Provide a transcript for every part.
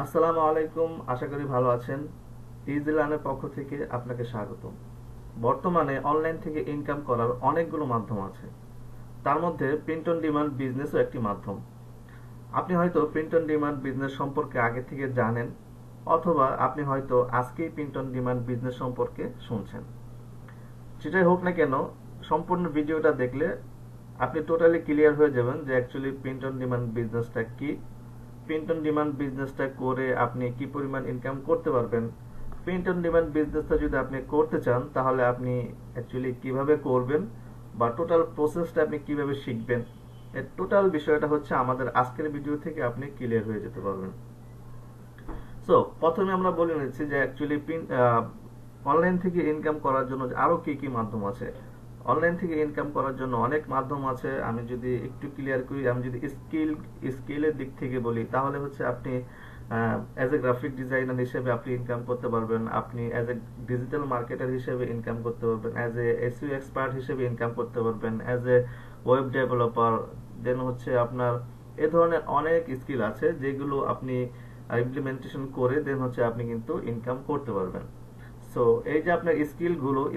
আসসালামু আলাইকুম, আশা করি ভালো আছেন। ইজি লার্নের পক্ষ থেকে আপনাকে স্বাগতম। বর্তমানে অনলাইন থেকে ইনকাম করার অনেকগুলো মাধ্যম আছে। তার মধ্যে প্রিন্ট অন ডিমান্ড বিজনেসও একটি মাধ্যম। আপনি হয়তো প্রিন্ট অন ডিমান্ড বিজনেস সম্পর্কে আগে থেকে জানেন, অথবা আপনি হয়তো আজকেই প্রিন্ট অন ডিমান্ড বিজনেস সম্পর্কে শুনছেন। যেটাই হোক না কেন, সম্পূর্ণ ভিডিওটা দেখলে আপনি টোটালি ক্লিয়ার হয়ে যাবেন যে অ্যাকচুয়ালি প্রিন্ট অন ডিমান্ড বিজনেসটা কি, প্রিন্ট অন ডিমান্ড বিজনেসটা করে আপনি কি পরিমাণ ইনকাম করতে পারবেন। প্রিন্ট অন ডিমান্ড বিজনেসটা যদি আপনি করতে চান তাহলে আপনি অ্যাকচুয়ালি কিভাবে করবেন বা টোটাল প্রসেসটা আপনি কিভাবে শিখবেন, এর টোটাল বিষয়টা হচ্ছে আমাদের আজকের ভিডিও থেকে আপনি ক্লিয়ার হয়ে যেতে পারবেন। সো প্রথমে আমরা বলে নিচ্ছি যে অ্যাকচুয়ালি অনলাইন থেকে ইনকাম করার জন্য আরো কি কি মাধ্যম আছে। অনলাইন থেকে ইনকাম করার জন্য অনেক মাধ্যম আছে। আমি যদি একটু ক্লিয়ার করি, আমি যদি স্কিলের দিক থেকে বলি, তাহলে হচ্ছে আপনি অ্যাজ এ গ্রাফিক ডিজাইনার হিসেবে আপনি ইনকাম করতে পারবেন, আপনি অ্যাজ এ ডিজিটাল মার্কেটার হিসেবে ইনকাম করতে পারবেন, অ্যাজ এ এসইও এক্সপার্ট হিসেবে ইনকাম করতে পারবেন, অ্যাজ এ ওয়েব ডেভেলপার। দেন হচ্ছে আপনার এ ধরনের অনেক স্কিল আছে যেগুলো আপনি ইমপ্লিমেন্টেশন করে দেন হচ্ছে আপনি কিন্তু ইনকাম করতে পারবেন। সো এই যে আপনার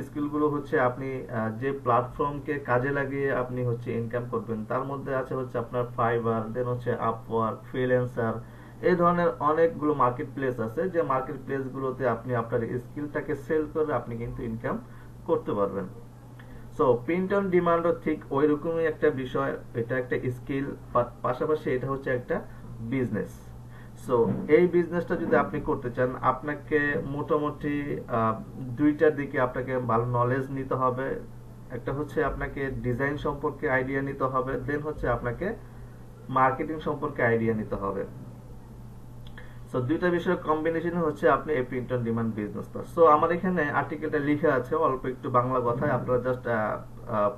স্কিলগুলো হচ্ছে আপনি যে প্ল্যাটফর্মকে কাজে লাগিয়ে আপনি হচ্ছে ইনকাম করবেন, তার মধ্যে আছে হচ্ছে আপনার ফাইবার, দেন হচ্ছে আপওয়ার্ক, ফ্রিল্যান্সার। এই ধরনের অনেকগুলো মার্কেট প্লেস আছে, যে মার্কেট প্লেস গুলোতে আপনি আপনার স্কিলটাকে সেল করে আপনি কিন্তু ইনকাম করতে পারবেন। সো প্রিন্ট অন ডিমান্ডও ঠিক ওই রকমই একটা বিষয়। এটা একটা স্কিল, পাশাপাশি এটা হচ্ছে একটা বিজনেস। সো এই বিজনেসটা যদি আপনি করতে চান, আপনাকে মোটামুটি দুইটার দিকে আপনাকে ভালো নলেজ নিতে হবে। একটা হচ্ছে আপনাকে ডিজাইন সম্পর্কে আইডিয়া নিতে হবে, দেন হচ্ছে আপনাকে মার্কেটিং সম্পর্কে আইডিয়া নিতে হবে। সো দুইটা বিষয়ের কম্বিনেশন হচ্ছে আপনি এই প্রিন্ট অন ডিমান্ড বিজনেসটা। সো আমার এখানে আর্টিকেলটা লিখে আছে অল্প একটু বাংলা কথায়, আপনারা জাস্ট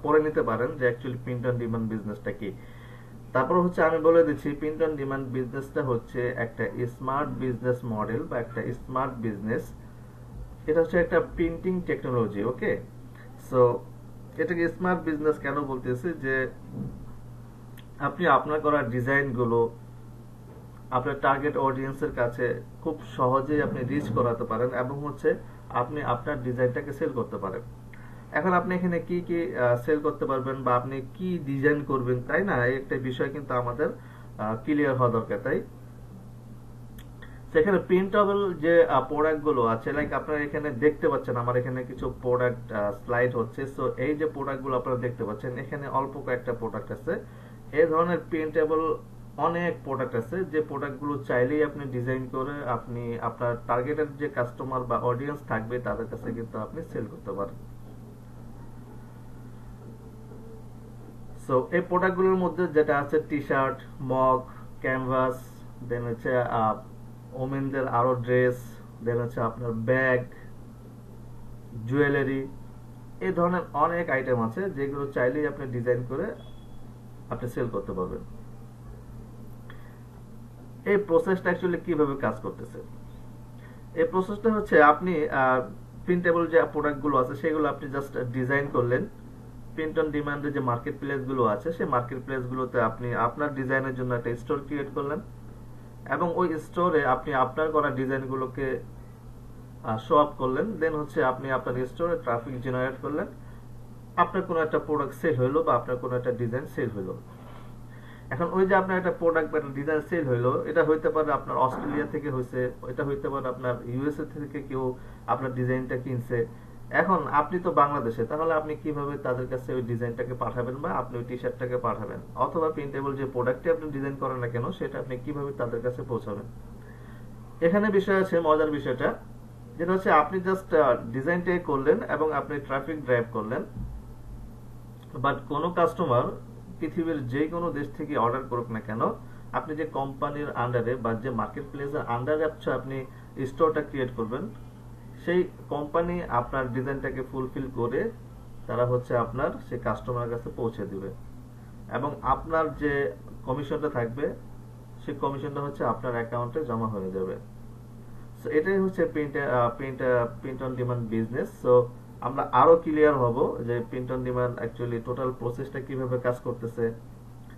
পড়ে নিতে পারেন যে অ্যাকচুয়ালি প্রিন্ট অন ডিমান্ড বিজনেসটা কি। তারপর হচ্ছে আমি বলে দিচ্ছি, প্রিন্ট অন ডিমান্ড বিজনেসটা হচ্ছে একটা স্মার্ট বিজনেস মডেল বা একটা স্মার্ট বিজনেস। এটা হচ্ছে একটা প্রিন্টিং টেকনোলজি। ওকে, সো এটাকে স্মার্ট বিজনেস কেন বলতেছি, যে আপনি আপনার করা ডিজাইনগুলো আপনার টার্গেট অডিয়েন্সের কাছে খুব সহজেই আপনি রিচ করাতে পারেন, এবং হচ্ছে আপনি আপনার ডিজাইনটাকে সেল করতে পারেন। এখন আপনি এখানে কি কি সেল করতে পারবেন বা আপনি কি ডিজাইন করবেন, তাই না, এই একটা বিষয় কিন্তু আমাদের ক্লিয়ার হওয়া দরকার। তাই সেখানে প্রিন্টেবল যে প্রোডাক্ট গুলো আছে, লাইক আপনারা এখানে দেখতে পাচ্ছেন আমার এখানে কিছু প্রোডাক্ট স্লাইড হচ্ছে। সো এই যে প্রোডাক্ট গুলো আপনারা দেখতে পাচ্ছেন, এখানে অল্প কয়েকটা প্রোডাক্ট আছে। এই ধরনের প্রিন্টেবল অনেক প্রোডাক্ট আছে, যে প্রোডাক্ট গুলো চাইলেই আপনি ডিজাইন করে আপনি আপনার টার্গেটেড যে কাস্টমার বা অডিয়েন্স থাকবে তাদের কাছে কিন্তু আপনি সেল করতে পারেন। সো এই প্রোডাক্ট গুলোর মধ্যে যেটা আছে টি শার্ট, মগ, ক্যানভাস, দেন হচ্ছে ওমেনদের আরো ড্রেস, দেন হচ্ছে আপনার ব্যাগ, জুয়েলারি। এই ধরনের অনেক আইটেম আছে যেগুলো চাইলেই আপনি ডিজাইন করে আপনি সেল করতে পারবেন। এই প্রসেসটা অ্যাকচুয়ালি কিভাবে কাজ করতেছে, এই প্রসেসটা হচ্ছে আপনি প্রিন্টেবল যে প্রোডাক্ট গুলো আছে সেগুলো আপনি জাস্ট ডিজাইন করলেন। প্রিন্ট অন ডিমান্ডের যে মার্কেট প্লেস গুলো আছে সেই মার্কেট প্লেস গুলোতে আপনি আপনার ডিজাইনের জন্য একটা স্টোর ক্রিয়েট করলেন, এবং ওই স্টোরে আপনি আপনার করা ডিজাইন গুলোকে শো আপ করলেন। দেন হচ্ছে আপনি আপনার স্টোরে ট্রাফিক জেনারেট করলেন, আপনার কোনো একটা প্রোডাক্ট সেল হইলো বা আপনার কোনো একটা ডিজাইন সেল হইলো। এখন ওই যে আপনার একটা প্রোডাক্ট বা ডিজাইন সেল হইলো, এটা হইতে পারে আপনার অস্ট্রেলিয়া থেকে হয়েছে, এটা হইতে পারে আপনার ইউএসএ থেকে কেউ আপনার ডিজাইনটা কিনছে। এখন আপনি তো বাংলাদেশে, তাহলে আপনি কিভাবে তাদের কাছে ওই ডিজাইনটাকে পাঠাবেন বা আপনি ওই টি শার্টটাকে পাঠাবেন, অথবা প্রিন্টেবল যে প্রোডাক্টটি আপনি ডিজাইন করেন না কেন সেটা আপনি কিভাবে তাদের কাছে পৌঁছাবেন। এখানে বিষয় আছে মজার বিষয়টা, যেটা হচ্ছে আপনি জাস্ট ডিজাইনটাই করলেন এবং আপনি ট্রাফিক ড্রাইভ করলেন, বাট কোনো কাস্টমার পৃথিবীর যে কোনো দেশ থেকে অর্ডার করুক না কেন, আপনি যে কোম্পানির আন্ডারে বা যে মার্কেট প্লেসের আন্ডারে আপনি স্টোরটা ক্রিয়েট করবেন, সেই কোম্পানি আপনার ডিজাইনটাকে ফুলফিল করে তারা হচ্ছে আপনার সেই কাস্টমারের কাছে পৌঁছে দিবে, এবং আপনার যে কমিশনটা থাকবে সেই কমিশনটা হচ্ছে আপনার অ্যাকাউন্টে জমা হয়ে যাবে। সো এটাই হচ্ছে print on demand business. So আমরা আরো ক্লিয়ার হব যে print on demand actually total প্রসেসটা কিভাবে কাজ করতেছে,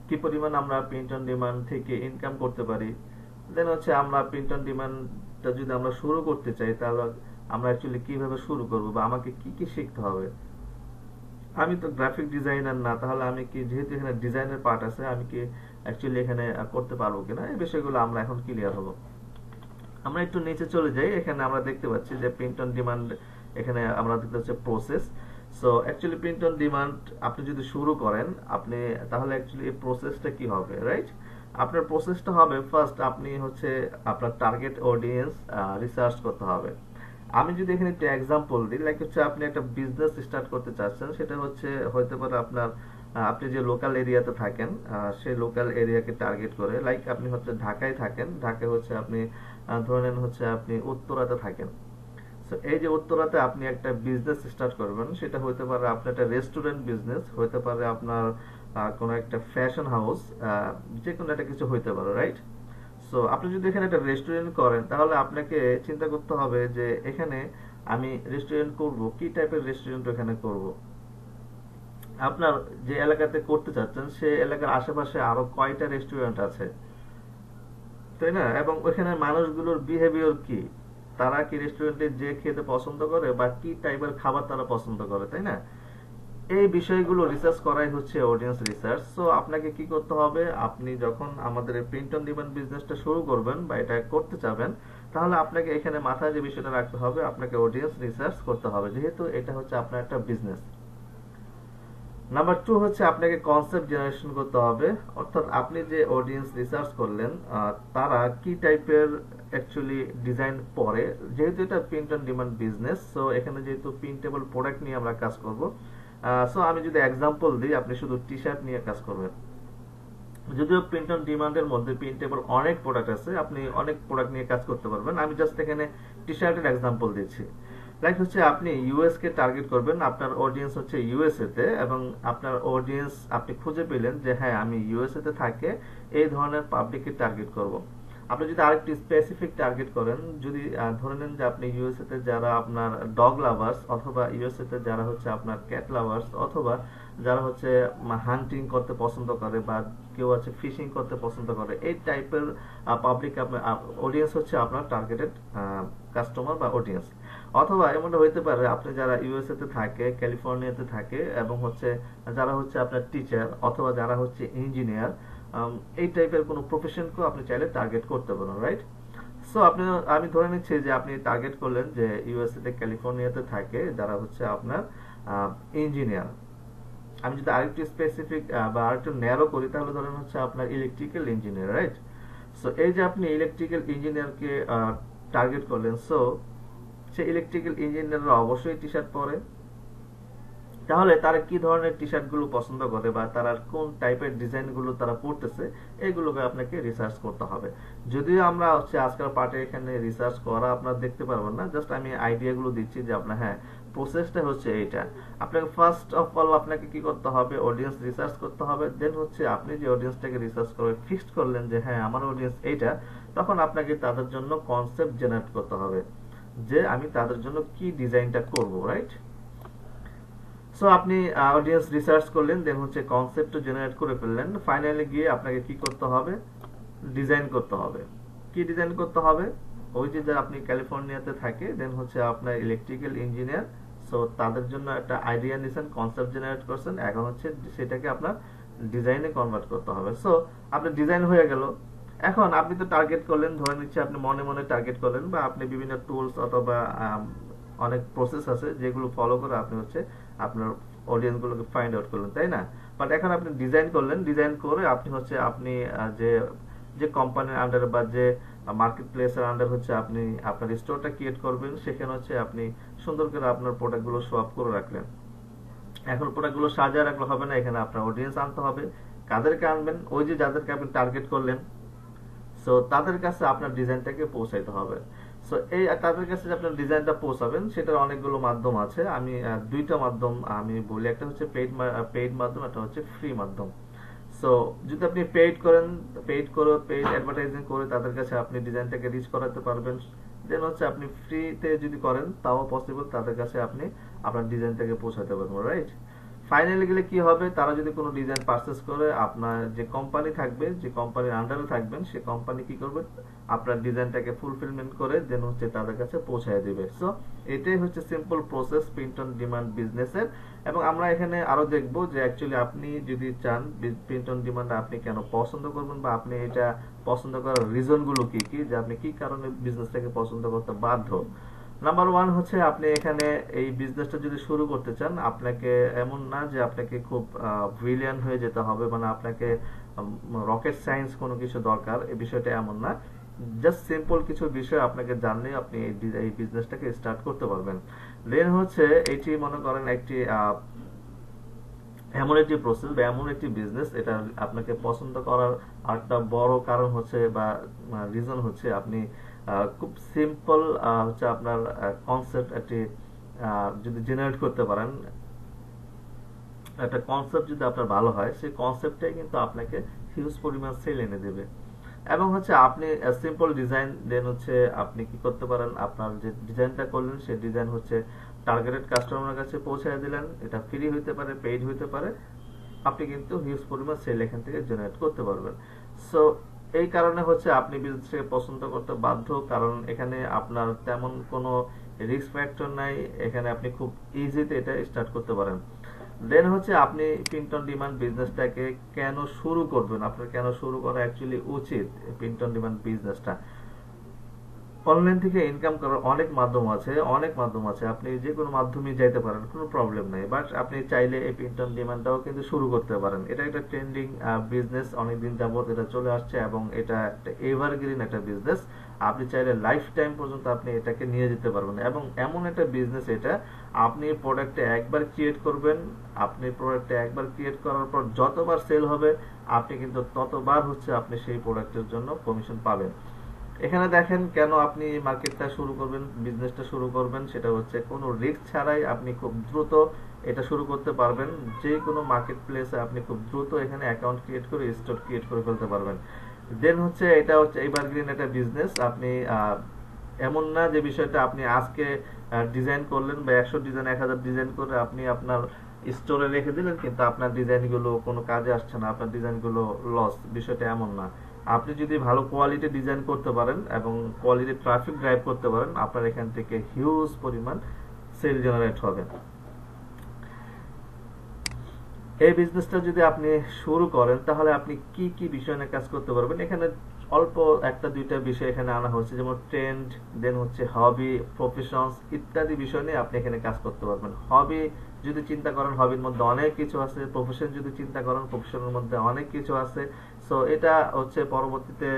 কি পরিমাণ আমরা প্রিন্ট অন ডিমান্ড থেকে ইনকাম করতে পারি, দেন হচ্ছে আমরা প্রিন্ট অন ডিমান্ডটা যদি আমরা শুরু করতে চাই, তাহলে আমরা অ্যাকচুয়ালি কিভাবে শুরু করব বা আমাকে কি কি শিখতে হবে। আমি তো গ্রাফিক ডিজাইনার না, তাহলে আমি কি, যেহেতু এখানে ডিজাইনের পার্ট আছে, আমি কি অ্যাকচুয়ালি এখানে করতে পারবো কিনা, এই বিষয়গুলো আমরা এখন ক্লিয়ার হব। আমরা একটু নিচে চলে যাই, এখানে আমরা দেখতে পাচ্ছি যে প্রিন্ট অন ডিমান্ড, এখানে আমরা দেখতে পাচ্ছি process. So actually print on demand আপনি যদি শুরু করেন, আপনি তাহলে অ্যাকচুয়ালি এই প্রসেসটা কি হবে, রাইট? আপনার প্রসেসটা হবে, ফার্স্ট আপনি হচ্ছে আপনার টার্গেট অডিয়েন্স রিসার্চ করতে হবে। আমি যদি এখানে একটা এক্সাম্পল দিই, লাইক হচ্ছে আপনি একটা বিজনেস স্টার্ট করতে চাচ্ছেন, সেটা হচ্ছে হতে পারে আপনার আপনি যে লোকাল এরিয়াতে থাকেন সেই লোকাল এরিয়াকে টার্গেট করে, লাইক আপনি হচ্ছে ঢাকায় থাকেন, ঢাকায় হচ্ছে আপনি ধরে নেন হচ্ছে আপনি উত্তরাতে থাকেন। সো এই যে উত্তরাতে আপনি একটা বিজনেস স্টার্ট করবেন, সেটা হতে পারে আপনার একটা রেস্টুরেন্ট বিজনেস, হতে পারে আপনার কোনো একটা ফ্যাশন হাউস, যে কোনো একটা কিছু হইতে পারে, রাইট? সো আপনি যদি এখানে একটা রেস্টুরেন্ট করেন, তাহলে আপনাকে চিন্তা করতে হবে যে এখানে আমি রেস্টুরেন্ট করব, কি টাইপের রেস্টুরেন্ট এখানে করব। আপনার যে এলাকাতে করতে চাচ্ছেন সেই এলাকার আশেপাশে আরো কয়টা রেস্টুরেন্ট আছে, তাই না? এবং ওখানে মানুষগুলোর বিহেভিয়ার কি, তারা কি রেস্টুরেন্টে যে খেতে পছন্দ করে বা কি টাইপের খাবার তারা পছন্দ করে, তাই না? এই বিষয়গুলো রিসার্চ করাই হচ্ছে অডিয়েন্স রিসার্চ। সো আপনাকে কি করতে হবে, আপনি যখন আমাদের প্রিন্ট অন ডিমান্ড বিজনেসটা শুরু করবেন বা এটা করতে চাবেন, তাহলে আপনাকে এখানে মাথায় যে বিষয়টা রাখতে হবে, আপনাকে অডিয়েন্স রিসার্চ করতে হবে, যেহেতু এটা হচ্ছে আপনার একটা বিজনেস। নাম্বার 2 হচ্ছে আপনাকে কনসেপ্ট জেনারেশন করতে হবে, অর্থাৎ আপনি যে অডিয়েন্স রিসার্চ করলেন তারা কি টাইপের অ্যাকচুয়ালি ডিজাইন পরে, যেহেতু এটা print on demand business, so এখানে যেহেতু প্রিন্টেবল প্রোডাক্ট নিয়ে আমরা কাজ করব। সো আমি যদি এক্সাম্পল দিই, আপনি শুধু টি শার্ট নিয়ে কাজ করবেন। যদিও প্রিন্ট অন ডিমান্ডের মধ্যে প্রিন্টেবল অনেক প্রোডাক্ট আছে, আপনি অনেক প্রোডাক্ট নিয়ে কাজ করতে পারবেন, আমি জাস্ট এখানে টি শার্টের এক্সাম্পল দিচ্ছি। লাইক হচ্ছে আপনি ইউএস কে টার্গেট করবেন, আপনার অডিয়েন্স হচ্ছে ইউএসএ তে, এবং আপনার অডিয়েন্স আপনি খুঁজে পেলেন যে হ্যাঁ আমি ইউএসএ তে থাকে, এই ধরনের পাবলিককে টার্গেট করব। আপনি যদি আরেকটি স্পেসিফিক টার্গেট করেন, যদি ধরে নেন যে আপনি ইউএসএ তে যারা আপনার ডগ লাভার্স, অথবা ইউএসএ তে যারা হচ্ছে আপনার ক্যাট লাভার্স, অথবা যারা হচ্ছে হান্টিং করতে পছন্দ করে, বা কেউ আছে ফিশিং করতে পছন্দ করে, এই টাইপের পাবলিক আপনার অডিয়েন্স হচ্ছে আপনার টার্গেটেড কাস্টমার বা অডিয়েন্স। অথবা এমনটা হইতে পারে আপনি যারা ইউএসএ তে থাকে, ক্যালিফোর্নিয়াতে থাকে, এবং হচ্ছে যারা হচ্ছে আপনার টিচার, অথবা যারা হচ্ছে ইঞ্জিনিয়ার, এই টাইপের কোনো প্রফেশনকেও আপনি চাইলে টার্গেট করতে পারেন, রাইট? সো আপনি, আমি ধরে নিচ্ছি যে আপনি টার্গেট করলেন যে ইউএসএ তে ক্যালিফোর্নিয়াতে থাকে যারা হচ্ছে আপনার ইঞ্জিনিয়ার। আমি যদি আরেকটু স্পেসিফিক বা আরেকটু ন্যারো করি, তাহলে ধরেন হচ্ছে আপনার ইলেকট্রিক্যাল ইঞ্জিনিয়ার, রাইট? সো এই যে আপনি ইলেকট্রিক্যাল ইঞ্জিনিয়ারকে টার্গেট করলেন, সো সে ইলেকট্রিক্যাল ইঞ্জিনিয়াররা অবশ্যই টি শার্ট পরে, তাহলে তারা কি ধরনের টি শার্ট গুলো পছন্দ করে বা তারা কোন টাইপের ডিজাইন গুলো তারা পড়তেছে, এগুলোকে আপনাকে রিসার্চ করতে হবে। যদিও আমরা হচ্ছে আজকাল পার্টে এখানে রিসার্চ করা আপনারা দেখতে পারবেন না, জাস্ট আমি আইডিয়া গুলো দিচ্ছি যে আপনার, হ্যাঁ প্রসেসটা হচ্ছে এইটা। আপনাকে ফার্স্ট অফ অল আপনাকে কি করতে হবে, অডিয়েন্স রিসার্চ করতে হবে। দেন হচ্ছে আপনি যে অডিয়েন্সটাকে রিসার্চ করে ফিক্সড করলেন যে হ্যাঁ আমার অডিয়েন্স এইটা, তখন আপনাকে তাদের জন্য কনসেপ্ট জেনারেট করতে হবে যে আমি তাদের জন্য কি ডিজাইনটা করব, রাইট? সো আপনি অডিয়েন্স রিসার্চ করলেন, দেন হচ্ছে কনসেপ্ট জেনারেট করে ফেললেন, ফাইনালি গিয়ে আপনাকে কি করতে হবে, ডিজাইন করতে হবে। কি ডিজাইন করতে হবে, ওই যে যারা আপনি ক্যালিফোর্নিয়াতে থাকে, দেন হচ্ছে আপনার ইলেকট্রিক্যাল ইঞ্জিনিয়ার, সো তাদের জন্য একটা আইডিয়া নিছেন, কনসেপ্ট জেনারেট করছেন, এখন হচ্ছে সেটাকে আপনার ডিজাইনে কনভার্ট করতে হবে। সো আপনার ডিজাইন হয়ে গেল। এখন আপনি তো টার্গেট করলেন, ধরে নিচ্ছে আপনি মনে মনে টার্গেট করলেন, বা আপনি বিভিন্ন টুলস অথবা অনেক প্রসেস আছে যেগুলো ফলো করে আপনি হচ্ছে আপনার অডিয়েন্স গুলোকে ফাইন্ড আউট করলেন, তাই না? বাট এখন আপনি ডিজাইন করলেন, ডিজাইন করে আপনি হচ্ছে আপনি যে যে কোম্পানির আন্ডারে বা যে মার্কেট প্লেসের আন্ডার হচ্ছে আপনি আপনার স্টোরটা ক্রিয়েট করবেন, সেখানে হচ্ছে আপনি সুন্দর করে আপনার প্রোডাক্ট গুলো শো আপ করে রাখলেন। এখন প্রোডাক্ট গুলো সাজিয়ে রাখলে হবে না, এখানে আপনার অডিয়েন্স আনতে হবে। কাদেরকে আনবেন, ওই যে যাদেরকে আপনি টার্গেট করলেন, সো তাদের কাছে আপনার ডিজাইনটাকে পৌঁছাইতে হবে। সো এই তাদের কাছে যে আপনার ডিজাইনটা পৌঁছাবেন, সেটার অনেকগুলো মাধ্যম আছে। আমি দুইটা মাধ্যম আমি বলি, একটা হচ্ছে পেইড মাধ্যম, একটা হচ্ছে ফ্রি মাধ্যম। সো যদি আপনি পেইড অ্যাডভার্টাইজিং করে তাদের কাছে আপনি ডিজাইনটাকে রিচ করাতে পারবেন। দেন হচ্ছে আপনি ফ্রিতে যদি করেন তাও পসিবল, তাদের কাছে আপনি আপনার ডিজাইনটাকে পৌঁছাতে পারবেন, রাইট? ফাইনালি গেলে কি হবে, তারা যদি কোনো ডিজাইন পারচেস করে, আপনার যে কোম্পানি থাকবে, যে কোম্পানির আন্ডারে থাকবেন, সে কোম্পানি কি করবে, আপনার ডিজাইনটাকে ফুলফিলমেন্ট করে দেন হচ্ছে তাদের কাছে পৌঁছায় দিবে। সো এটাই হচ্ছে simple process print on demand বিজনেসের। এবং আমরা এখানে আরো দেখবো যে অ্যাকচুয়ালি আপনি যদি চান প্রিন্ট অন ডিমান্ড আপনি কেন পছন্দ করবেন, বা আপনি এটা পছন্দ করার রিজন গুলো কি কি, যে আপনি কি কারণে বিজনেসটাকে পছন্দ করতে বাধ্য। নাম্বার ওয়ান হচ্ছে, আপনি এখানে এই বিজনেসটা যদি শুরু করতে চান, আপনাকে এমন না যে আপনাকে খুব ব্রিলিয়ান্ট হয়ে যেতে হবে, মানে আপনাকে রকেট সায়েন্স কোনো কিছু দরকার, এই বিষয়টা এমন না। জাস্ট সিম্পল কিছু বিষয় আপনাকে জানলে আপনি এই বিজনেসটাকে স্টার্ট করতে পারবেন। দেন হচ্ছে এটি মনে করেন একটি এমন একটি প্রসেস বা এমন একটি বিজনেস, এটা আপনাকে পছন্দ করার একটা বড় কারণ হচ্ছে বা রিজন হচ্ছে, আপনি খুব সিম্পল হচ্ছে আপনার কনসেপ্ট একটি যদি জেনারেট করতে পারেন, একটা কনসেপ্ট যদি আপনার ভালো হয়, সেই কনসেপ্টটাই কিন্তু আপনাকে হিউজ পরিমাণ সেল এনে দেবে। এবং হচ্ছে আপনি সিম্পল ডিজাইন, দেন হচ্ছে আপনি কি করতে পারেন, আপনার যে ডিজাইনটা করলেন সেই ডিজাইন হচ্ছে টার্গেটেড কাস্টমারের কাছে পৌঁছায় দিলেন, এটা ফ্রি হইতে পারে, পেইড হইতে পারে, আপনি কিন্তু হিউজ পরিমাণ সেল এখান থেকে জেনারেট করতে পারবেন। সো এই কারণে হচ্ছে আপনি বিজনেসকে পছন্দ করতে বাধ্য, কারণ এখানে আপনার তেমন কোনো রিস্ক ফ্যাক্টর নাই, এখানে আপনি খুব ইজিতে এটা স্টার্ট করতে পারেন। দেন হচ্ছে আপনি প্রিন্ট অন ডিমান্ড বিজনেসটাকে কেন শুরু করবেন, আপনার কেন শুরু করা অ্যাকচুয়ালি উচিত প্রিন্ট অন ডিমান্ড বিজনেসটা। অনলাইন থেকে ইনকাম করার অনেক মাধ্যম আছে, আপনি যে কোনো মাধ্যমে যাইতে পারেন, কোনো প্রবলেম নাই। বাট আপনি চাইলে এই প্রিন্ট অন ডিমান্ডটাও কিন্তু শুরু করতে পারেন। এটা একটা ট্রেন্ডিং বিজনেস, অনেকদিন যাবত এটা চলে আসছে এবং এটা একটা এভারগ্রিন একটা বিজনেস। আপনি চাইলে লাইফ টাইম পর্যন্ত আপনি এটাকে নিয়ে যেতে পারবেন। এবং এমন একটা বিজনেস এটা, আপনি প্রোডাক্টে একবার ক্রিয়েট করবেন, আপনি প্রোডাক্টে একবার ক্রিয়েট করার পর যতবার সেল হবে, আপনি কিন্তু ততবার হচ্ছে আপনি সেই প্রোডাক্টের জন্য কমিশন পাবেন। এখানে দেখেন কেন আপনি মার্কেটটা শুরু করবেন, বিজনেসটা শুরু করবেন, সেটা হচ্ছে কোনো রিস্ক ছাড়াই আপনি খুব দ্রুত এটা শুরু করতে পারবেন। যে কোনো মার্কেট প্লেসে আপনি খুব দ্রুত এখানে অ্যাকাউন্ট ক্রিয়েট করে স্টোর ক্রিয়েট করে ফেলতে পারবেন। দেন হচ্ছে এটা হচ্ছে এভারগ্রিন একটা বিজনেস। আপনি এমন না যে বিষয়টা আপনি আজকে ডিজাইন করলেন বা 100 ডিজাইন 1000 ডিজাইন করে আপনি আপনার স্টোরে রেখে দিলেন, কিন্তু আপনার ডিজাইনগুলো কোনো কাজে আসছে না, আপনার ডিজাইনগুলো লস, বিষয়টা এমন না। আপনি যদি ভালো কোয়ালিটি ডিজাইন করতে পারেন এবং কোয়ালিটি ট্রাফিক ড্রাইভ করতে পারেন, আপনার এখান থেকে হিউজ পরিমাণ সেল জেনারেট হবে। এই বিজনেসটা যদি আপনি শুরু করেন, তাহলে আপনি কি কি বিষয় নিয়ে কাজ করতে পারবেন। এখানে অল্প একটা দুইটা বিষয় এখানে আনা হচ্ছে, যেমন ট্রেন্ড, দেন হচ্ছে হবি, প্রফেশনস ইত্যাদি বিষয় নিয়ে আপনি এখানে কাজ করতে পারবেন। হবি যদি চিন্তা করেন, হবির মধ্যে অনেক কিছু আছে। প্রফেশন যদি চিন্তা করেন, প্রফেশনের মধ্যে অনেক কিছু আছে। সো এটা হচ্ছে পরবর্তীতে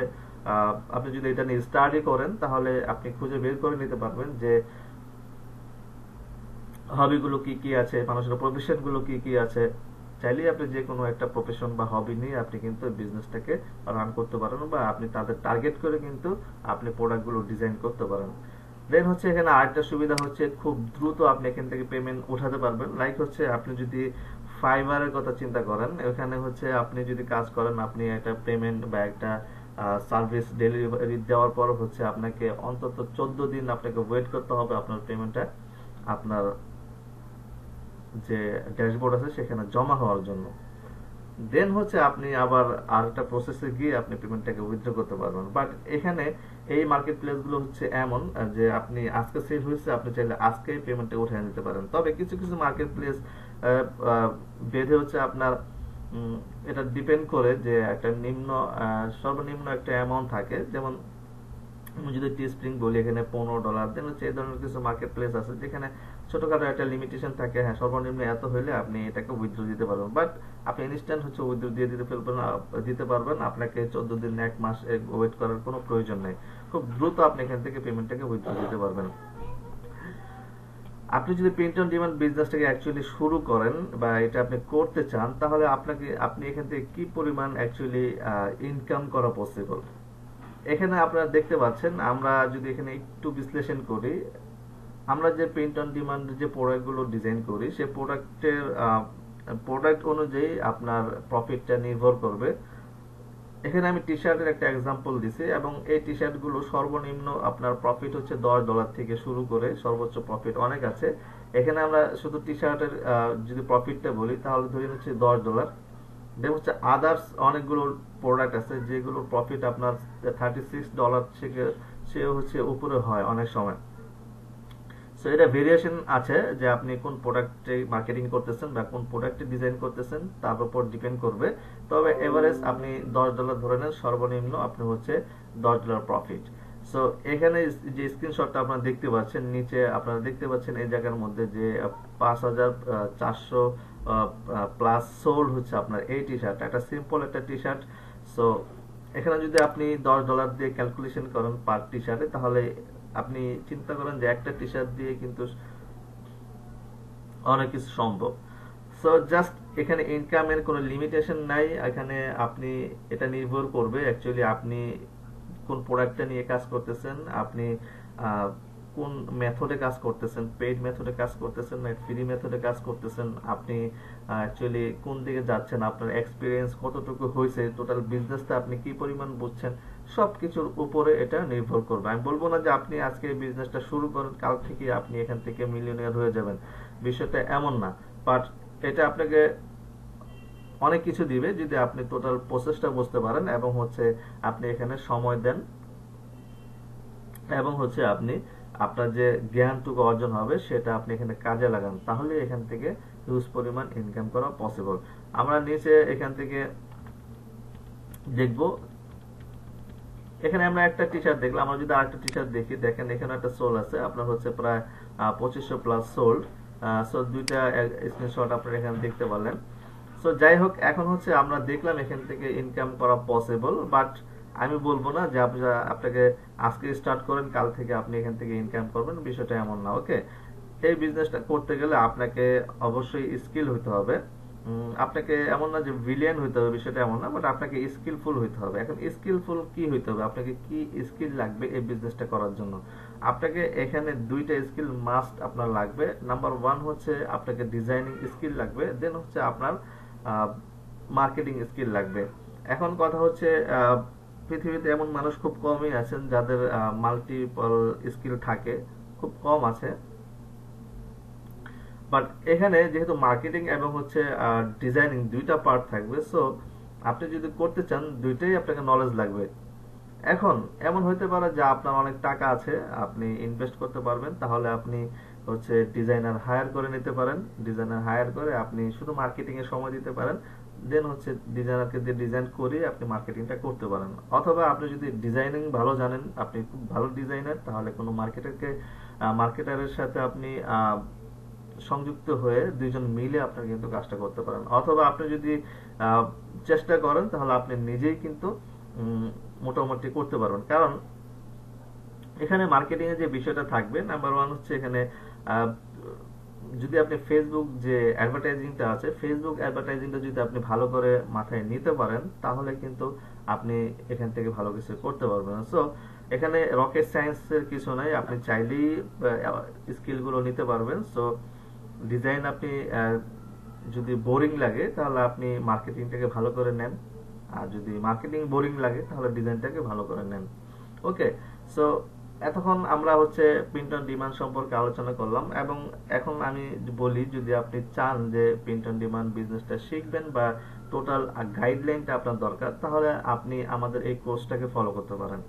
আপনি যদি এটা নিয়ে স্টাডি করেন, তাহলে আপনি খুঁজে বের করে নিতে পারবেন যে হবিগুলো কি কি আছে, মানুষের প্রফেশন গুলো কি কি আছে। চাইলেই আপনি যে কোনো একটা প্রফেশন বা হবি নিয়ে আপনি কিন্তু বিজনেসটাকে রান করতে পারেন, বা আপনি তাদের টার্গেট করে কিন্তু আপনি প্রোডাক্টগুলো ডিজাইন করতে পারেন। দেন হচ্ছে এখানে আরেকটা সুবিধা হচ্ছে, খুব দ্রুত আপনি এখান থেকে পেমেন্ট উঠাতে পারবেন। লাইক হচ্ছে আপনি যদি ফাইবারের কথা চিন্তা করেন, এখানে হচ্ছে আপনি যদি কাজ করেন, আপনি একটা পেমেন্ট বা একটা সার্ভিস ডেলিভারি দেওয়ার পর হচ্ছে আপনাকে অন্তত 14 দিন আপনাকে ওয়েট করতে হবে আপনার পেমেন্টটা আপনার যে ড্যাশবোর্ড আছে সেখানে জমা হওয়ার জন্য। দেন হচ্ছে আপনি আবার আরেকটা প্রসেসে গিয়ে আপনি পেমেন্টটাকে উইথড্র করতে পারবেন। বাট এখানে এই মার্কেট প্লেস গুলো হচ্ছে এমন যে আপনি আজকে সেল হয়েছে, আপনি চাইলে আজকেই পেমেন্টটা উঠিয়ে নিতে পারেন। তবে কিছু কিছু মার্কেট প্লেস বেঁধে হচ্ছে আপনার এটা ডিপেন্ড করে যে একটা সর্বনিম্ন একটা অ্যামাউন্ট থাকে। যেমন আমি যদি টি স্প্রিং বলি, এখানে $15, দেন হচ্ছে এই ধরনের কিছু মার্কেট প্লেস আছে যেখানে ছোটখাটো একটা লিমিটেশন থাকে, হ্যাঁ সর্বনিম্ন এত হইলে আপনি এটাকে উইথড্র দিতে পারবেন। বাট আপনি ইনস্ট্যান্ট হচ্ছে উইথড্র দিয়ে দিতে পারবেন, আপনাকে 14 দিন 1 মাস ওয়েট করার কোনো প্রয়োজন নেই। খুব দ্রুত আপনি এখান থেকে পেমেন্টটাকে উইথড্র দিতে পারবেন। আপনি যদি প্রিন্ট অন ডিমান্ড বিজনেসটাকে অ্যাকচুয়ালি শুরু করেন বা এটা আপনি করতে চান, তাহলে আপনি এখান থেকে কি পরিমাণ অ্যাকচুয়ালি ইনকাম করা পসিবল। এখানে আপনারা দেখতে পাচ্ছেন, আমরা যদি এখানে একটু বিশ্লেষণ করি, আমরা যে প্রিন্ট অন ডিমান্ড যে প্রোডাক্টগুলো ডিজাইন করি, সেই প্রোডাক্ট অনুযায়ী আপনার প্রফিটটা নির্ভর করবে। এখানে আমি টি শার্টের একটা এক্সাম্পল দিছি, এবং এই টি শার্ট গুলো সর্বনিম্ন আপনার প্রফিট হচ্ছে $10 থেকে শুরু করে সর্বোচ্চ প্রফিট অনেক আছে। এখানে আমরা শুধু টি শার্টের যদি প্রফিটটা বলি তাহলে ধরে নিচ্ছি $10। দেন হচ্ছে আদার্স অনেকগুলো প্রোডাক্ট আছে যেগুলোর প্রফিট আপনার $36 থেকে সে হচ্ছে উপরে হয় অনেক সময়। সো এটা ভেরিয়েশন আছে যে আপনি কোন প্রোডাক্টে মার্কেটিং করতেছেন বা কোন প্রোডাক্টে ডিজাইন করতেছেন তার উপর ডিপেন্ড করবে। তবে এভারেজ আপনি $10 ধরে নেন, সর্বনিম্ন আপনি হচ্ছে $10 প্রফিট। সো এখানে যে স্ক্রিনশটটা আপনারা দেখতে পাচ্ছেন, নিচে আপনারা দেখতে পাচ্ছেন এই জায়গার মধ্যে যে 5400 প্লাস সোল্ড হচ্ছে আপনার এই টি শার্ট, একটা সিম্পল একটা টি শার্ট। সো এখানে যদি আপনি $10 দিয়ে ক্যালকুলেশন করেন পার টি শার্টে, তাহলে আপনি চিন্তা করেন যে একটা টি শার্ট দিয়ে কিন্তু অনেক কিছু সম্ভব। সো জাস্ট এখানে ইনকামের কোনো লিমিটেশন নাই, এখানে আপনি এটা নির্ভর করবে অ্যাকচুয়ালি আপনি কোন প্রোডাক্টটা নিয়ে কাজ করতেছেন, আপনি কোন মেথডে কাজ করতেছেন, পেইড মেথডে কাজ করতেছেন না ফ্রি মেথডে কাজ করতেছেন, আপনি অ্যাকচুয়ালি কোন দিকে যাচ্ছেন, আপনার এক্সপিরিয়েন্স কতটুকু হয়েছে, টোটাল বিজনেসটা আপনি কি পরিমাণ বুঝছেন, সবকিছুর উপরে এটা নির্ভর করবে। আমি বলবো না যে আপনি আজকে এই বিজনেসটা শুরু করেন কাল থেকে আপনি এখান থেকে মিলিয়নিয়ার হয়ে যাবেন, বিষয়টা এমন না। বাট এটা আপনাকে অনেক কিছু দিবে যদি আপনি টোটাল প্রসেসটা বুঝতে পারেন এবং হচ্ছে আপনি এখানে সময় দেন এবং হচ্ছে আপনি আপনার যে জ্ঞানটুকু অর্জন হবে সেটা আপনি এখানে কাজে লাগান, তাহলে এখান থেকে হিউজ পরিমাণ ইনকাম করা পসিবল। আমরা নিচে এখান থেকে দেখব, এখানে আমরা একটা টি শার্ট দেখলাম, আমরা যদি আরেকটা টি শার্ট দেখি, দেখেন এখানে একটা সোল আছে আপনার হচ্ছে প্রায় 2500 প্লাস সোল্ড। সো দুইটা স্ক্রিনশট আপনারা এখানে দেখতে পারলেন। সো যাই হোক, এখন হচ্ছে আমরা দেখলাম এখান থেকে ইনকাম করা পসিবল, বাট আমি বলবো না যে আপনাকে আজকে স্টার্ট করেন কাল থেকে আপনি এখান থেকে ইনকাম করবেন, বিষয়টা এমন না। ওকে, এই বিজনেসটা করতে গেলে আপনাকে অবশ্যই স্কিল হইতে হবে। আপনাকে এমন না যে ভিলিয়ান হইতে হবে, বিষয়টা এমন না, বাট আপনাকে স্কিলফুল হইতে হবে। এখন স্কিলফুল কি হইতে হবে, আপনাকে কি স্কিল লাগবে এই বিজনেসটা করার জন্য? আপনাকে এখানে দুইটা স্কিল মাস্ট আপনার লাগবে। নাম্বার 1 হচ্ছে আপনাকে ডিজাইনিং স্কিল লাগবে, দেন হচ্ছে আপনার মার্কেটিং স্কিল লাগবে। এখন কথা হচ্ছে পৃথিবীতে এমন মানুষ খুব কমই আছেন যাদের মাল্টিপল স্কিল থাকে, খুব কম আছে। বাট এখানে যেহেতু মার্কেটিং এবং হচ্ছে ডিজাইনিং দুইটা পার্ট থাকবে, সো আপনি যদি করতে চান দুইটাই আপনাকে নলেজ লাগবে। এখন এমন হইতে পারে যে আপনার অনেক টাকা আছে, আপনি ইনভেস্ট করতে পারবেন, তাহলে আপনি হচ্ছে ডিজাইনার হায়ার করে নিতে পারেন। ডিজাইনার হায়ার করে আপনি শুধু মার্কেটিং এ সময় দিতে পারেন, দেন হচ্ছে ডিজাইনারকে দিয়ে ডিজাইন করে আপনি মার্কেটিংটা করতে পারেন। অথবা আপনি যদি ডিজাইনিং ভালো জানেন, আপনি খুব ভালো ডিজাইনার, তাহলে কোনো মার্কেটারের সাথে আপনি সংযুক্ত হয়ে দুইজন মিলে আপনারা কিন্তু কাজটা করতে পারেন। অথবা আপনি যদি চেষ্টা করেন তাহলে আপনি নিজেই কিন্তু মোটামুটি করতে পারবেন। কারণ এখানে মার্কেটিং এর যে বিষয়টা থাকবে, নাম্বার 1 হচ্ছে এখানে যদি আপনি ফেসবুক যে অ্যাডভার্টাইজিংটা আছে, ফেসবুক অ্যাডভার্টাইজিংটা যদি আপনি ভালো করে মাথায় নিতে পারেন, তাহলে কিন্তু আপনি এখান থেকে ভালো কিছু করতে পারবেন। সো এখানে রকেট সায়েন্সের কিছু নাই, আপনি চাইলেই স্কিলগুলো নিতে পারবেন। সো ডিজাইন আপনি যদি বোরিং লাগে তাহলে আপনি মার্কেটিংটাকে ভালো করে নেন, আর যদি মার্কেটিং বোরিং লাগে তাহলে ডিজাইনটাকে ভালো করে নেন। ওকে, সো এতক্ষণ আমরা হচ্ছে প্রিন্ট অন ডিমান্ড সম্পর্কে আলোচনা করলাম, এবং এখন আমি বলি যদি আপনি চান যে প্রিন্ট অন ডিমান্ড বিজনেসটা শিখবেন বা টোটাল গাইডলাইনটা আপনার দরকার, তাহলে আপনি আমাদের এই কোর্সটাকে ফলো করতে পারেন।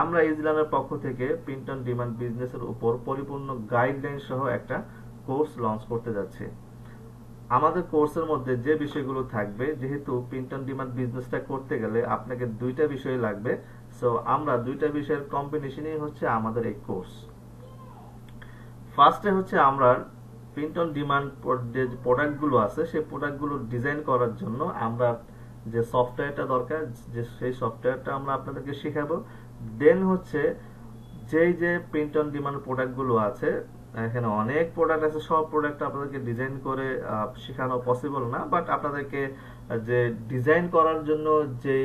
আমরা ইজলানের পক্ষ থেকে প্রিন্ট অন ডিমান্ড বিজনেসের উপর পরিপূর্ণ গাইডলাইন সহ একটা কোর্স লঞ্চ করতে যাচ্ছি। আমাদের কোর্সের মধ্যে যে বিষয়গুলো থাকবে, যেহেতু প্রিন্ট অন ডিমান্ড বিজনেসটা করতে গেলে আপনাকে দুইটা বিষয় লাগবে, সো আমরা দুইটা বিষয়ের কম্বিনেশনই হচ্ছে আমাদের এই কোর্স। ফার্স্টে হচ্ছে আমরা প্রিন্ট অন ডিমান্ড যে প্রোডাক্টগুলো আছে সেই প্রোডাক্টগুলো ডিজাইন করার জন্য আমরা যে সফটওয়্যারটা দরকার, যে সেই সফটওয়্যারটা আমরা আপনাদেরকে শেখাবো। দেন হচ্ছে যে প্রিন্ট অন ডিমান্ড প্রোডাক্টগুলো আছে, এখানে অনেক প্রোডাক্ট আছে, সব প্রোডাক্ট আপনাদেরকে ডিজাইন করে শেখানো পসিবল না, বাট আপনাদেরকে যে ডিজাইন করার জন্য যে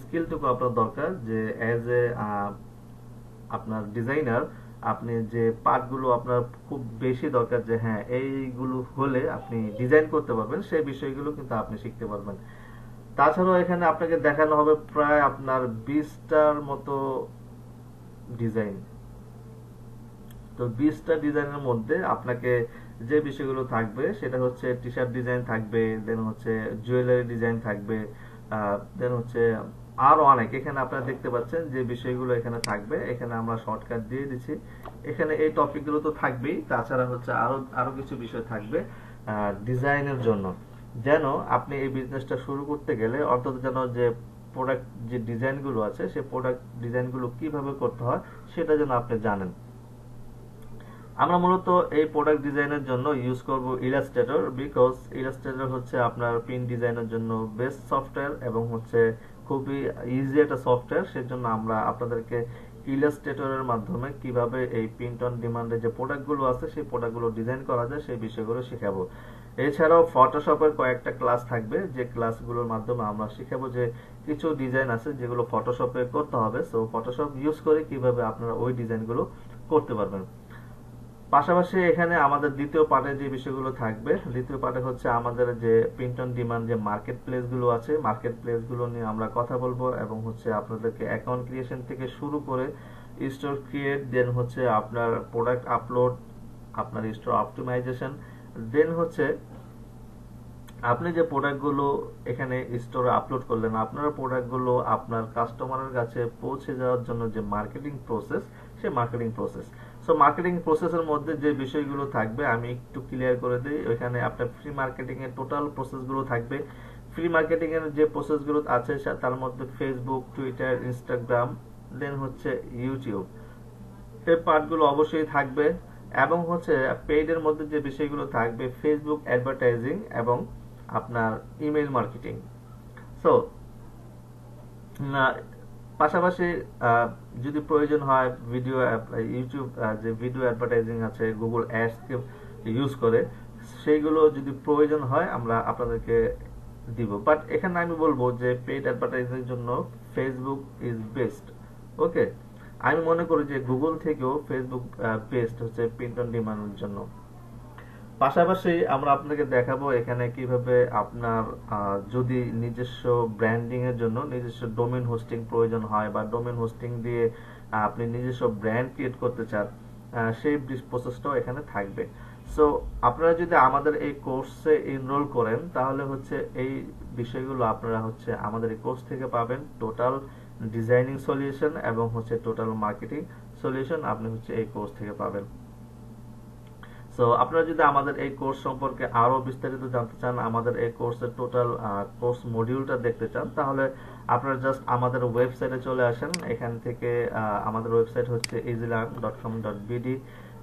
স্কিলটুকু আপনার দরকার, যে অ্যাজ এ আপনার ডিজাইনার আপনি যে পার্টগুলো আপনার খুব বেশি দরকার, যে হ্যাঁ এইগুলো হলে আপনি ডিজাইন করতে পারবেন, সেই বিষয়গুলো কিন্তু আপনি শিখতে পারবেন। তাছাড়াও এখানে আপনাকে দেখানো হবে প্রায় আপনার 20টার মতো ডিজাইন। তো 20টা ডিজাইনের মধ্যে আপনাকে যে বিষয়গুলো থাকবে সেটা হচ্ছে টি শার্ট ডিজাইন থাকবে, দেন হচ্ছে জুয়েলারি ডিজাইন থাকবে, দেন হচ্ছে আরো অনেক। এখানে আপনারা দেখতে পাচ্ছেন যে বিষয়গুলো এখানে থাকবে, এখানে আমরা শর্টকাট দিয়ে দিচ্ছি। এখানে এই টপিকগুলো তো থাকবেই, তাছাড়া হচ্ছে আরো আরো কিছু বিষয় থাকবে ডিজাইনের জন্য, যেন আপনি এই বিজনেসটা শুরু করতে গেলে অন্তত যেন যে প্রোডাক্ট যে ডিজাইনগুলো আছে সেই প্রোডাক্ট ডিজাইনগুলো কিভাবে করতে হয় সেটা যেন আপনি জানেন। আমরা মূলত এই প্রোডাক্ট ডিজাইনের জন্য ইউজ করব ইলাস্ট্রেটর, বিকজ ইলাস্ট্রেটর হচ্ছে আপনার প্রিন্ট ডিজাইনের জন্য বেস্ট সফটওয়্যার এবং হচ্ছে খুবই ইজি একটা সফটওয়্যার। সেজন্য আমরা আপনাদেরকে ইলাস্ট্রেটরের মাধ্যমে কিভাবে এই প্রিন্ট অন ডিমান্ডে যে প্রোডাক্টগুলো আছে সেই প্রোডাক্টগুলো ডিজাইন করা যায় সেই বিষয়গুলো শেখাবো। এছাড়াও ফটোশপের কয়েকটা ক্লাস থাকবে, যে ক্লাসগুলোর মাধ্যমে আমরা শিখাবো যে কিছু ডিজাইন আছে যেগুলো ফটোশপে করতে হবে, সো ফটোশপ ইউজ করে কিভাবে আপনারা ওই ডিজাইনগুলো করতে পারবেন। পাশাপাশি এখানে আমাদের দ্বিতীয় পার্টে যে বিষয়গুলো থাকবে, দ্বিতীয় পার্টে হচ্ছে আমাদের যে প্রিন্ট অন ডিমান্ড যে মার্কেট প্লেস গুলো আছে, মার্কেট প্লেস গুলো নিয়ে আমরা কথা বলবো এবং হচ্ছে আপনাদেরকে অ্যাকাউন্ট ক্রিয়েশন থেকে শুরু করে স্টোর ক্রিয়েট, দেন হচ্ছে আপনার প্রোডাক্ট আপলোড, আপনার স্টোর অপটিমাইজেশন, দেন হচ্ছে আপনি যে প্রোডাক্টগুলো এখানে স্টোরে আপলোড করলেন, আপনার প্রোডাক্টগুলো আপনার কাস্টমারের কাছে পৌঁছে যাওয়ার জন্য যে মার্কেটিং প্রসেস, সেই মার্কেটিং প্রসেস। সো মার্কেটিং প্রসেসের মধ্যে যে বিষয়গুলো থাকবে আমি একটু ক্লিয়ার করে দিই। ওইখানে আপনার ফ্রি মার্কেটিং এর টোটাল প্রসেসগুলো থাকবে। ফ্রি মার্কেটিং এর যে প্রসেসগুলো আছে তার মধ্যে ফেসবুক, টুইটার, ইনস্টাগ্রাম, দেন হচ্ছে ইউটিউব, এই পার্টগুলো অবশ্যই থাকবে। এবং হচ্ছে পেইডের মধ্যে যে বিষয়গুলো থাকবে ফেসবুক অ্যাডভার্টাইজিং এবং আপনার ইমেইল মার্কেটিং। সো পাশাপাশি যদি প্রয়োজন হয় ভিডিও ইউটিউব যে ভিডিও অ্যাডভার্টাইজিং আছে গুগল অ্যাডস কে ইউজ করে, সেইগুলো যদি প্রয়োজন হয় আমরা আপনাদেরকে দিব। বাট এখানে আমি বলবো যে পেইড অ্যাডভার্টাইজিং এর জন্য ফেসবুক ইজ বেস্ট। ওকে, আমি মনে করি যে গুগল থেকেও ফেসবুক বেস্ট হচ্ছে প্রিন্ট অন ডিমান্ডের জন্য। পাশাপাশি আমরা আপনাকে দেখাবো এখানে কিভাবে আপনার যদি নিজস্ব ব্র্যান্ডিং এর জন্য নিজস্ব ডোমেইন হোস্টিং প্রয়োজন হয় বা ডোমেইন হোস্টিং দিয়ে আপনি নিজস্ব ব্র্যান্ড ক্রিয়েট করতে চান, সেই প্রসেসটাও এখানে থাকবে। সো আপনারা যদি আমাদের এই কোর্সে এনরোল করেন তাহলে হচ্ছে এই বিষয়গুলো আপনারা হচ্ছে আমাদের এই কোর্স থেকে পাবেন। টোটাল ডিজাইনিং সলিউশন এবং হচ্ছে টোটাল মার্কেটিং সলিউশন আপনি হচ্ছে এই কোর্স থেকে পাবেন। সো আপনারা যদি আমাদের এই কোর্স সম্পর্কে আরো বিস্তারিত জানতে চান, আমাদের এই কোর্সের টোটাল কোর্স মডিউলটা দেখতে চান, তাহলে আপনারা জাস্ট আমাদের ওয়েবসাইটে চলে আসেন। এখান থেকে আমাদের ওয়েবসাইট হচ্ছে easylearn.com.bd।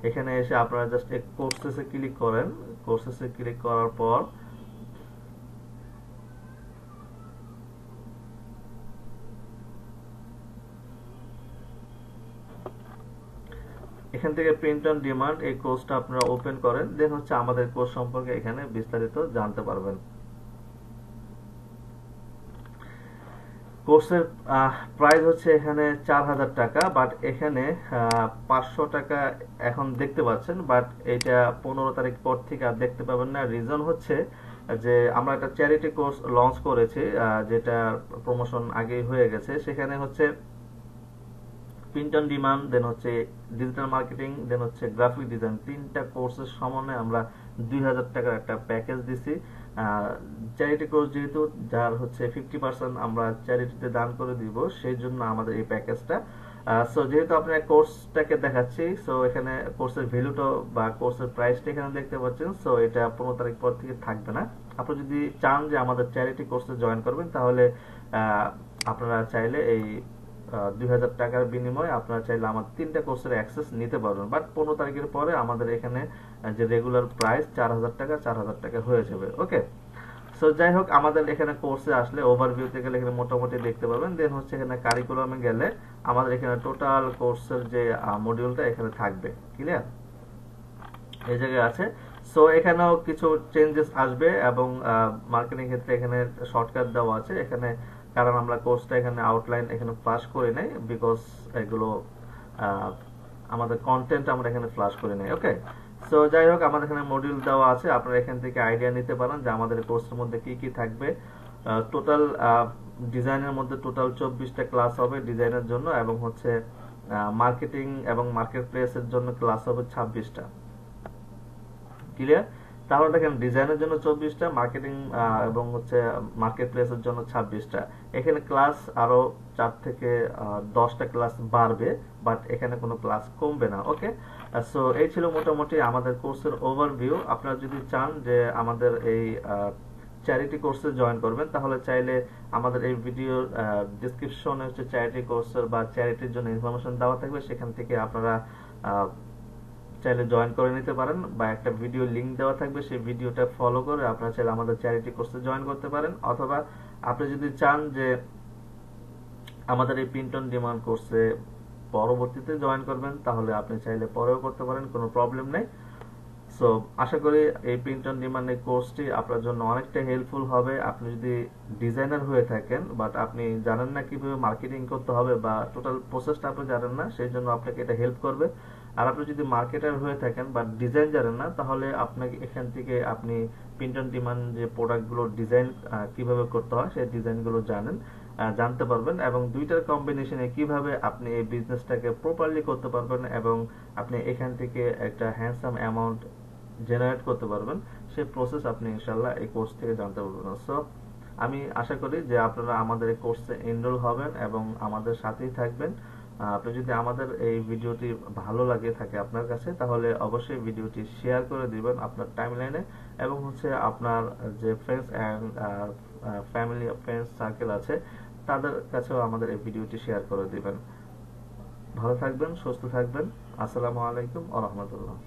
এখানে এসে আপনারা জাস্ট এই কোর্সেসে ক্লিক করেন। কোর্সেসে ক্লিক করার পর এখান থেকে প্রিন্ট অন ডিমান্ড এই কোর্সটা আপনারা ওপেন করেন, দেন হচ্ছে আমাদের কোর্স সম্পর্কে এখানে বিস্তারিত জানতে পারবেন। কোর্সের প্রাইস হচ্ছে এখানে 4000 টাকা, বাট এখানে 500 টাকা এখন দেখতে পাচ্ছেন, বাট এটা 15 তারিখ পর থেকে আর দেখতে পাবেন না। রিজন হচ্ছে যে আমরা একটা চ্যারিটি কোর্স লঞ্চ করেছি, যেটা প্রমোশন আগেই হয়ে গেছে। সেখানে হচ্ছে প্রিন্ট অন ডিমান্ড, দেন হচ্ছে ডিজিটাল মার্কেটিং, দেন হচ্ছে গ্রাফিক ডিজাইন, তিনটা কোর্সের সমন্বয়ে আমরা 2000 টাকার একটা প্যাকেজ দিছি। চ্যারিটি কোর্স যেহেতু, যার হচ্ছে 50% আমরা চ্যারিটিতে দান করে দিব, সেই জন্য আমাদের এই প্যাকেজটা। সো যেহেতু আপনার কোর্সটাকে দেখাচ্ছি, সো এখানে কোর্সের ভ্যালুটা বা কোর্সের প্রাইসটা এখানে দেখতে পাচ্ছেন। সো এটা 15 তারিখ পর থেকে থাকবে না। আপনি যদি চান যে আমাদের চ্যারিটি কোর্সে জয়েন করবেন, তাহলে আপনারা চাইলে এই 2000 টাকার বিনিময়ে আপনারা চাইলে আমার 3টা কোর্সের অ্যাক্সেস নিতে পারবেন। বাট 15 তারিখের পরে আমাদের এখানে যে রেগুলার প্রাইস 4000 টাকা 4000 টাকা হয়ে যাবে। ওকে, সো যাই হোক, আমাদের এখানে কোর্সে আসলে ওভারভিউতে গেলে এখানে মোটামুটি দেখতে পাবেন। দেন হচ্ছে এখানে কারিকুলামে গেলে আমাদের এখানে টোটাল কোর্সের যে মডিউলটা এখানে থাকবে। ক্লিয়ার? এই জায়গায় আছে। সো এখানেও কিছু চেঞ্জেস আসবে এবং মার্কেটিং ক্ষেত্রে এখানে শর্টকাট দেওয়া আছে এখানে, কারণ আমরা কোর্সটা এখানে আউটলাইন এখানে ফ্লাশ করে নেই, বিকজ এগুলো আমাদের কন্টেন্ট আমরা এখানে ফ্লাশ করে নেই। ওকে, সো যাই হোক, আমাদের এখানে মডিউল দেওয়া আছে, আপনারা এখান থেকে আইডিয়া নিতে পারেন যে আমাদের কোর্সের মধ্যে কি কি থাকবে। টোটাল ডিজাইনের মধ্যে টোটাল 24টা ক্লাস হবে ডিজাইনের জন্য, এবং হচ্ছে মার্কেটিং এবং মার্কেট প্লেসের জন্য ক্লাস হবে 26টা। ক্লিয়ার? তাহলে দেখেন ডিজাইনের জন্য 24টা, মার্কেটিং এবং হচ্ছে মার্কেট প্লেসের জন্য 26টা। এখানে ক্লাস আরো 4 থেকে 10টা ক্লাস বাড়বে, বাট এখানে কোনো ক্লাস কমবে না। ওকে, সো এই ছিল মোটামুটি আমাদের কোর্সের ওভারভিউ। আপনারা যদি চান যে আমাদের এই চ্যারিটি কোর্সে জয়েন করবেন, তাহলে চাইলে আমাদের এই ভিডিওর ডিসক্রিপশনে হচ্ছে চ্যারিটি কোর্সের বা চ্যারিটির জন্য ইনফরমেশন দেওয়া থাকবে, সেখান থেকে আপনারা চাইলে জয়েন করে নিতে পারেন, বা একটা ভিডিও লিংক দেওয়া থাকবে, সেই ভিডিওটা ফলো করে আপনারা চাইলে আমাদের চ্যারিটি কোর্সে জয়েন করতে পারেন। অথবা আপনি যদি চান যে আমাদের এই প্রিন্ট অন ডিমান্ড কোর্সে পরবর্তীতে জয়েন করবেন, তাহলে আপনি চাইলে পরেও করতে পারেন, কোনো প্রবলেম নেই। সো আশা করি এই প্রিন্ট অন ডিমান্ড এই কোর্সটি আপনার জন্য অনেকটা হেল্পফুল হবে। আপনি যদি ডিজাইনার হয়ে থাকেন বাট আপনি জানেন না কিভাবে মার্কেটিং করতে হবে বা টোটাল প্রসেসটা আপনি জানেন না, সেই জন্য আপনাকে এটা হেল্প করবে। আর আপনি যদি মার্কেটার হয়ে থাকেন বাট ডিজাইন জানেন না, তাহলে আপনাকে এখান থেকে আপনি প্রিন্ট অন ডিমান্ড যে প্রোডাক্টগুলো ডিজাইন কিভাবে করতে হয় সেই ডিজাইনগুলো জানতে পারবেন, এবং দুইটার কম্বিনেশনে কিভাবে আপনি এই বিজনেসটাকে প্রপারলি করতে পারবেন এবং আপনি এখান থেকে একটা হ্যান্ডসাম অ্যামাউন্ট জেনারেট করতে পারবেন, সেই প্রসেস আপনি ইনশাল্লাহ এই কোর্স থেকে জানতে পারবেন। সো আমি আশা করি যে আপনারা আমাদের এই কোর্সে এনরোল হবেন এবং আমাদের সাথেই থাকবেন। আপনি যদি আমাদের এই ভিডিওটি ভালো লাগে থাকে আপনার কাছে, তাহলে অবশ্যই ভিডিওটি শেয়ার করে দিবেন আপনার টাইমলাইনে, এবং হচ্ছে আপনার যে friends and family friends circle আছে তাদের কাছেও আমাদের এই ভিডিওটি শেয়ার করে দিবেন। ভালো থাকবেন, সুস্থ থাকবেন। আসসালামু আলাইকুম ওয়া রাহমাতুল্লাহ।